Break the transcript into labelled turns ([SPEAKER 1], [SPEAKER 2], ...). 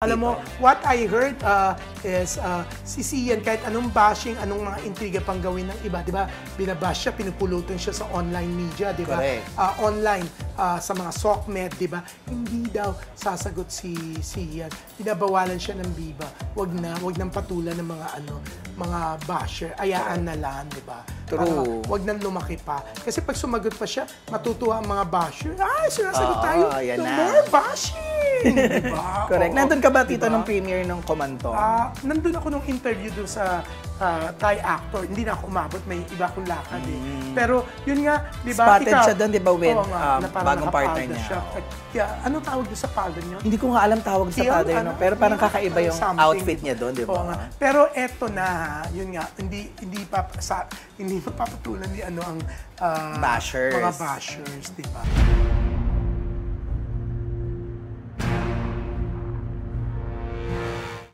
[SPEAKER 1] Alam mo, what I heard is si Sian, kahit anong bashing, anong mga intriga pang gawin ng iba, di ba? Binabash siya, pinupulutan siya sa online media, di ba? Online, sa mga SOCMED, di ba? Hindi daw sasagot si Sian. Binabawalan siya ng Viva. Wag nang patulan ng mga basher. Ayaan na lang, di ba?
[SPEAKER 2] True.
[SPEAKER 1] Wag nang lumaki pa. Kasi pag sumagot pa siya, matutuwa ang mga basher. Ay, sinasagot tayo. No more bashing! Diba?
[SPEAKER 2] Correct. Nandun ka ba, Tito, nung premiere ng Kumanto?
[SPEAKER 1] Nandun ako nung interview dun sa Thai actor. Hindi na ako umabot. May iba akong lakad eh. Pero yun nga, di ba?
[SPEAKER 2] Spotted siya doon, di ba, with bagong partner niya.
[SPEAKER 1] Kaya, anong tawag doon sa palda niya?
[SPEAKER 2] Hindi ko nga alam tawag sa palda yun. Pero parang kakaiba yung outfit niya doon, di ba?
[SPEAKER 1] Pero eto na, yun nga, hindi papatulan ni ang
[SPEAKER 2] bashers.
[SPEAKER 1] Mga bashers, di ba?